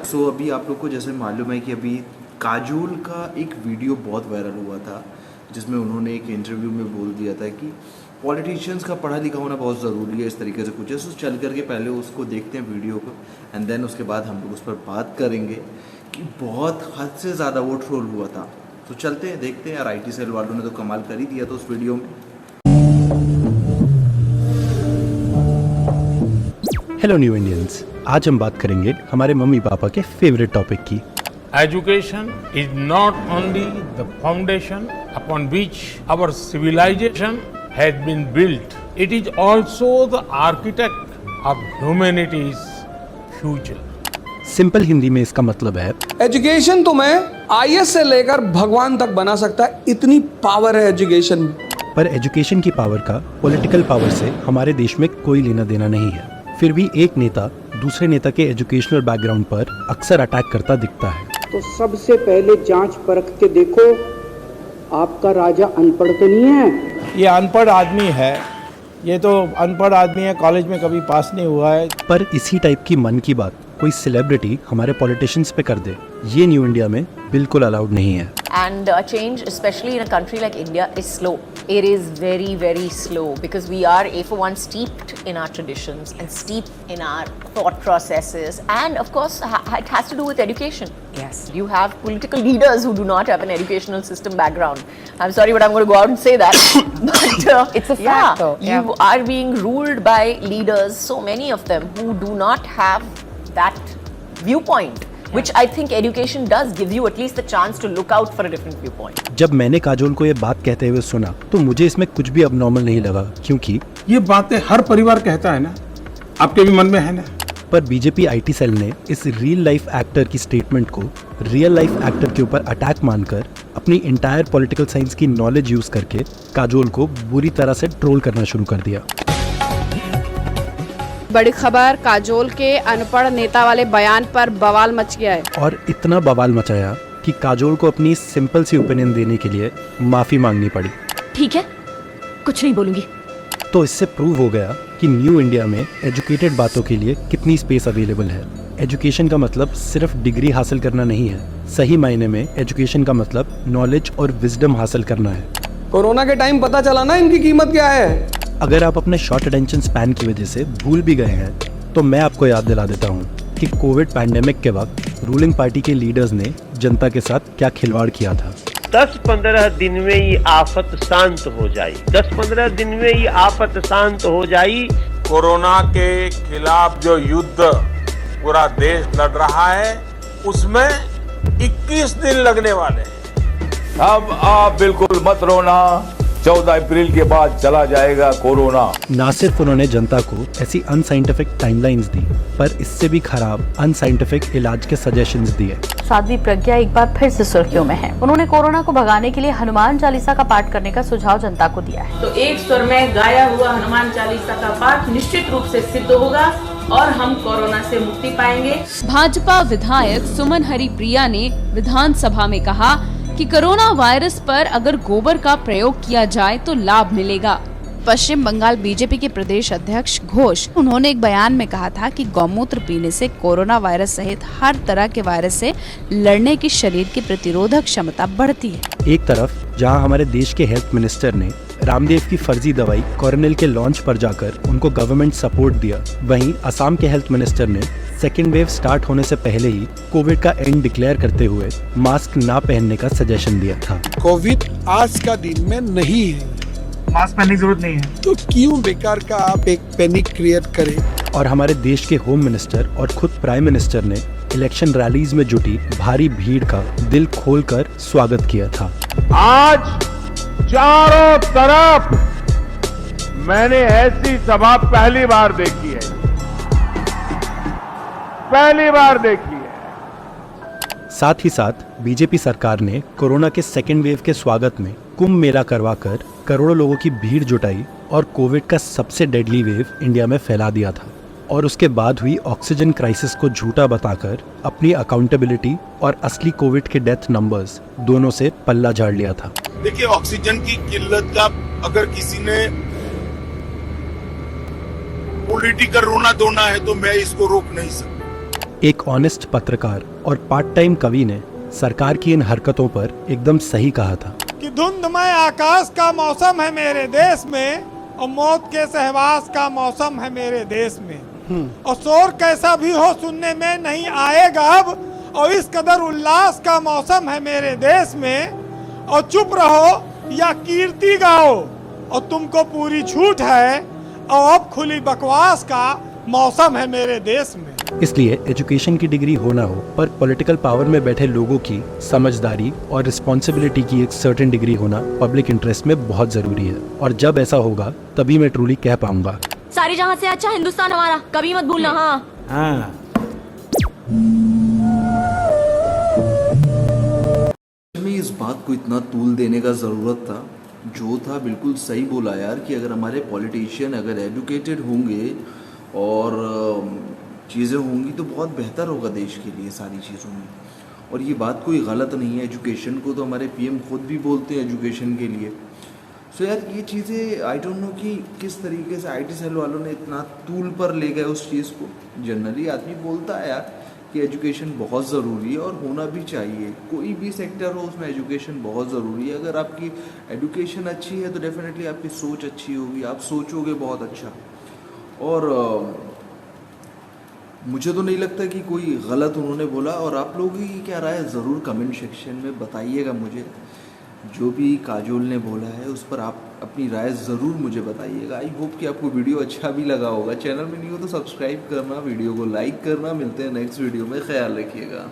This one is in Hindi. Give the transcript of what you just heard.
सो अभी आप लोग को जैसे मालूम है कि अभी काजोल का एक वीडियो बहुत वायरल हुआ था, जिसमें उन्होंने एक इंटरव्यू में बोल दिया था कि पॉलिटिशियंस का पढ़ा लिखा होना बहुत ज़रूरी है, इस तरीके से कुछ है। सो चल करके पहले उसको देखते हैं वीडियो को, एंड देन उसके बाद हम लोग उस पर बात करेंगे कि बहुत हद से ज़्यादा वो ट्रोल हुआ था। तो चलते हैं, देखते हैं यार। IT सेल वालों ने तो कमाल कर ही दिया था उस वीडियो में। हेलो न्यू इंडियंस, आज हम बात करेंगे हमारे मम्मी पापा के फेवरेट टॉपिक की। Education is not only the foundation upon which our civilization has been built, it is also the architect of humanity's future. Simple Hindi में इसका मतलब है एजुकेशन तुम्हें IAS से लेकर भगवान तक बना सकता है, इतनी पावर है एजुकेशन में। पर एजुकेशन की पावर का पॉलिटिकल पावर से हमारे देश में कोई लेना देना नहीं है। फिर भी एक नेता दूसरे नेता के एजुकेशनल बैकग्राउंड पर अक्सर अटैक करता दिखता है। तो सबसे पहले जांच परख के देखो, आपका राजा अनपढ़ तो नहीं है। ये अनपढ़ आदमी है, ये तो अनपढ़ आदमी है, कॉलेज में कभी पास नहीं हुआ है। पर इसी टाइप की मन की बात कोई सेलिब्रिटी हमारे पॉलिटिशियंस पे कर दे, ये न्यू इंडिया में बिल्कुल अलाउड नहीं है। And change, especially in a country like India, is slow. It is very, very slow because we are, for one, steeped in our traditions and steeped in our thought processes. And of course, it has to do with education. Yes. You have political leaders who do not have an educational system background. I'm sorry, but I'm going to go out and say that. But it's a fact, though. You are being ruled by leaders, so many of them, who do not have that viewpoint. Which I think education does give you at least the chance to look out for a different viewpoint. जब मैंने काजोल को ये बात कहते हुए सुना तो मुझे इसमें कुछ भी अबनॉर्मल नहीं लगा, क्योंकि ये बातें हर परिवार कहता है ना, आपके भी मन में है ना। पर बीजेपी IT सेल ने इस रियल लाइफ एक्टर की स्टेटमेंट को रियल लाइफ एक्टर के ऊपर अटैक मानकर अपनी इंटायर पॉलिटिकल साइंस की नॉलेज यूज करके काजोल को बुरी तरह से ट्रोल करना शुरू कर दिया। बड़ी खबर, काजोल के अनपढ़ नेता वाले बयान पर बवाल मच गया है। और इतना बवाल मचाया कि काजोल को अपनी सिंपल सी ओपिनियन देने के लिए माफी मांगनी पड़ी। ठीक है, कुछ नहीं बोलूंगी। तो इससे प्रूव हो गया कि न्यू इंडिया में एजुकेटेड बातों के लिए कितनी स्पेस अवेलेबल है। एजुकेशन का मतलब सिर्फ डिग्री हासिल करना नहीं है, सही मायने में एजुकेशन का मतलब नॉलेज और विजडम हासिल करना है। कोरोना के टाइम पता चला ना इनकी कीमत क्या है। अगर आप अपने शॉर्ट अटेंशन स्पैन की वजह से भूल भी गए हैं तो मैं आपको याद दिला देता हूँ कि कोविड पैंडेमिक के वक्त रूलिंग पार्टी के लीडर्स ने जनता के साथ क्या खिलवाड़ किया था। 10-15 दिन में ये आफत शांत हो जाए, 10-15 दिन में ये आफत शांत हो जाए। कोरोना के खिलाफ जो युद्ध पूरा देश लड़ रहा है, उसमें 21 दिन लगने वाले हैं। अब आप बिल्कुल मत रोना, 14 अप्रैल के बाद चला जाएगा कोरोना। ना सिर्फ उन्होंने जनता को ऐसी अनसाइंटिफिक टाइमलाइंस दी, पर इससे भी खराब अनसाइंटिफिक इलाज के सजेशंस दिए। साध्वी प्रज्ञा एक बार फिर से सुर्खियों में है। उन्होंने कोरोना को भगाने के लिए हनुमान चालीसा का पाठ करने का सुझाव जनता को दिया है। तो एक स्वर में गाया हुआ हनुमान चालीसा का पाठ निश्चित रूप से सिद्ध होगा और हम कोरोना से मुक्ति पाएंगे। भाजपा विधायक सुमन हरिप्रिया ने विधानसभा में कहा कि कोरोना वायरस पर अगर गोबर का प्रयोग किया जाए तो लाभ मिलेगा। पश्चिम बंगाल बीजेपी के प्रदेश अध्यक्ष घोष, उन्होंने एक बयान में कहा था कि गौमूत्र पीने से कोरोना वायरस सहित हर तरह के वायरस से लड़ने की शरीर की प्रतिरोधक क्षमता बढ़ती है। एक तरफ जहां हमारे देश के हेल्थ मिनिस्टर ने रामदेव की फर्जी दवाई कोरोनिल के लॉन्च पर जाकर उनको गवर्नमेंट सपोर्ट दिया, वहीं असम के हेल्थ मिनिस्टर ने सेकेंड वेव स्टार्ट होने से पहले ही कोविड का एंड डिक्लेयर करते हुए मास्क ना पहनने का सजेशन दिया था। कोविड आज का दिन में नहीं है, मास्क पहनने की जरूरत नहीं है, तो क्यों बेकार का आप एक पैनिक क्रिएट करें। और हमारे देश के होम मिनिस्टर और खुद प्राइम मिनिस्टर ने इलेक्शन रैलीज में जुटी भारी भीड़ का दिल खोलकर स्वागत किया था। आज चारों तरफ मैंने ऐसी सभा पहली बार देखी है, पहली बार देखी है। साथ ही साथ बीजेपी सरकार ने कोरोना के सेकेंड वेव के स्वागत में कुंभ मेला करवाकर करोड़ों लोगों की भीड़ जुटाई और कोविड का सबसे डेडली वेव इंडिया में फैला दिया था। और उसके बाद हुई ऑक्सीजन क्राइसिस को झूठा बताकर अपनी अकाउंटेबिलिटी और असली कोविड के डेथ नंबर्स दोनों से पल्ला झाड़ लिया था। देखिए, ऑक्सीजन की किल्लत का अगर किसी ने पॉलिटिकल रोना धोना है तो मैं इसको रोक नहीं सकता। एक ऑनेस्ट पत्रकार और पार्ट टाइम कवि ने सरकार की इन हरकतों पर एकदम सही कहा था कि धुंधमय आकाश का मौसम है मेरे देश में और मौत के सहवास का मौसम है मेरे देश में, और शोर कैसा भी हो सुनने में नहीं आएगा अब, और इस कदर उल्लास का मौसम है मेरे देश में, और चुप रहो या कीर्ति गाओ और तुमको पूरी छूट है, और अब खुली बकवास का मौसम है मेरे देश में। इसलिए एजुकेशन की डिग्री हो ना हो, पर पॉलिटिकल पावर में बैठे लोगों की समझदारी और रिस्पॉन्सिबिलिटी की एक सर्टेन डिग्री होना पब्लिक इंटरेस्ट में बहुत जरूरी है, और जब ऐसा होगा तभी मैं ट्रूली कह पाऊंगा सारी जहां से अच्छा हिंदुस्तान हमारा, कभी मत भूलना। हाँ में इस बात को इतना तूल देने का ज़रूरत था, जो था बिल्कुल सही बोला यार, कि अगर हमारे पॉलिटिशियन अगर एजुकेटेड होंगे और चीज़ें होंगी तो बहुत बेहतर होगा देश के लिए सारी चीज़ों में। और ये बात कोई गलत नहीं है, एजुकेशन को तो हमारे पीएम खुद भी बोलते हैं एजुकेशन के लिए। सो यार ये चीज़ें आई डोंट नो कि किस तरीके से आईटी सेल वालों ने इतना तूल पर ले गए उस चीज़ को। जनरली आदमी बोलता है यार कि एजुकेशन बहुत ज़रूरी है और होना भी चाहिए, कोई भी सेक्टर हो उसमें एजुकेशन बहुत ज़रूरी है। अगर आपकी एजुकेशन अच्छी है तो डेफिनेटली आपकी सोच अच्छी होगी, आप सोचोगे बहुत अच्छा। और मुझे तो नहीं लगता कि कोई गलत उन्होंने बोला। और आप लोगों की क्या राय है ज़रूर कमेंट सेक्शन में बताइएगा मुझे। जो भी काजोल ने बोला है उस पर आप अपनी राय ज़रूर मुझे बताइएगा। आई होप कि आपको वीडियो अच्छा भी लगा होगा। चैनल में नहीं हो तो सब्सक्राइब करना, वीडियो को लाइक करना। मिलते हैं नेक्स्ट वीडियो में, ख्याल रखिएगा।